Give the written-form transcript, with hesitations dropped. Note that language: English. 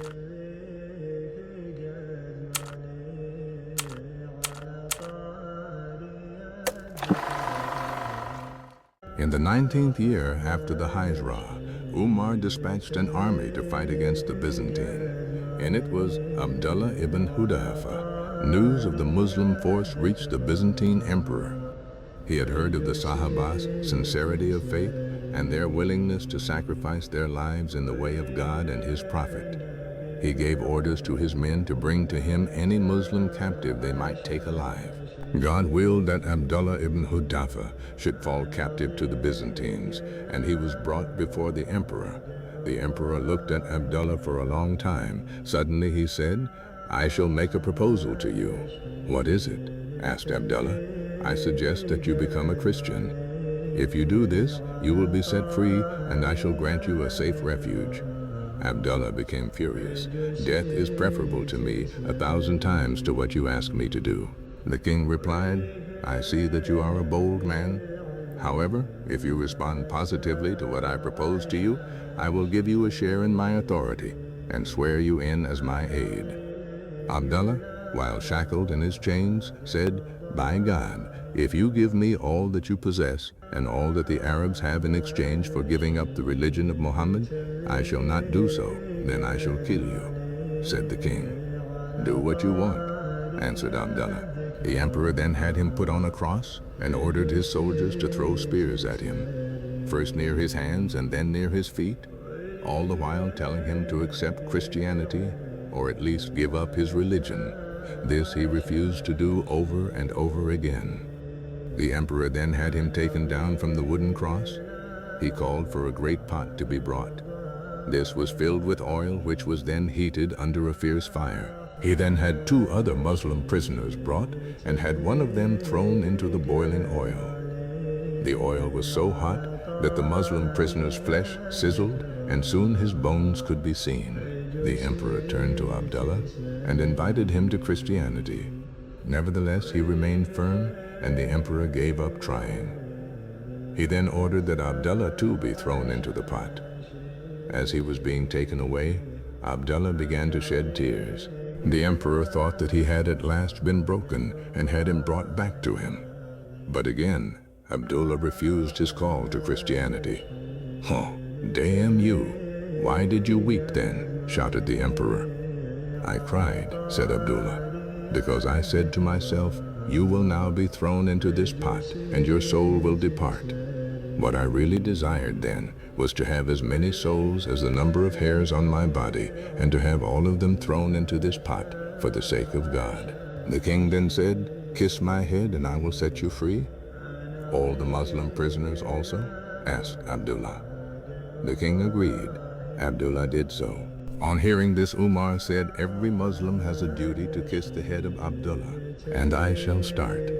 In the 19th year after the Hijrah, Umar dispatched an army to fight against the Byzantine. In it was Abdullah Ibn Hudaifah. News of the Muslim force reached the Byzantine emperor. He had heard of the Sahabah's sincerity of faith and their willingness to sacrifice their lives in the way of God and His Prophet. He gave orders to his men to bring to him any Muslim captive they might take alive. God willed that Abdullah ibn Hudaifah should fall captive to the Byzantines, and he was brought before the emperor. The emperor looked at Abdullah for a long time. Suddenly he said, "I shall make a proposal to you." "What is it?" asked Abdullah. "I suggest that you become a Christian. If you do this, you will be set free, and I shall grant you a safe refuge." Abdullah became furious. "Death is preferable to me 1,000 times to what you ask me to do." The king replied, "I see that you are a bold man. However, if you respond positively to what I propose to you, I will give you a share in my authority and swear you in as my aide." Abdullah, while shackled in his chains, said, "By God, if you give me all that you possess and all that the Arabs have in exchange for giving up the religion of Muhammad, I shall not do so. Then I shall kill you," said the king. "Do what you want," answered Abdullah. The emperor then had him put on a cross and ordered his soldiers to throw spears at him, first near his hands and then near his feet, all the while telling him to accept Christianity or at least give up his religion. This he refused to do over and over again. The emperor then had him taken down from the wooden cross. He called for a great pot to be brought. This was filled with oil, which was then heated under a fierce fire. He then had 2 other Muslim prisoners brought and had one of them thrown into the boiling oil. The oil was so hot that the Muslim prisoner's flesh sizzled, and soon his bones could be seen. The emperor turned to Abdullah and invited him to Christianity. Nevertheless, he remained firm, and the emperor gave up trying. He then ordered that Abdullah too be thrown into the pot. As he was being taken away, Abdullah began to shed tears. The emperor thought that he had at last been broken and had him brought back to him. But again, Abdullah refused his call to Christianity. "Oh, damn you! Why did you weep then?" shouted the emperor. "I cried," said Abdullah, "because I said to myself, you will now be thrown into this pot and your soul will depart. What I really desired then was to have as many souls as the number of hairs on my body, and to have all of them thrown into this pot for the sake of God." The king then said, "Kiss my head and I will set you free." "All the Muslim prisoners also?" asked Abdullah. The king agreed. Abdullah did so. On hearing this, Umar said, "Every Muslim has a duty to kiss the head of Abdullah, and I shall start."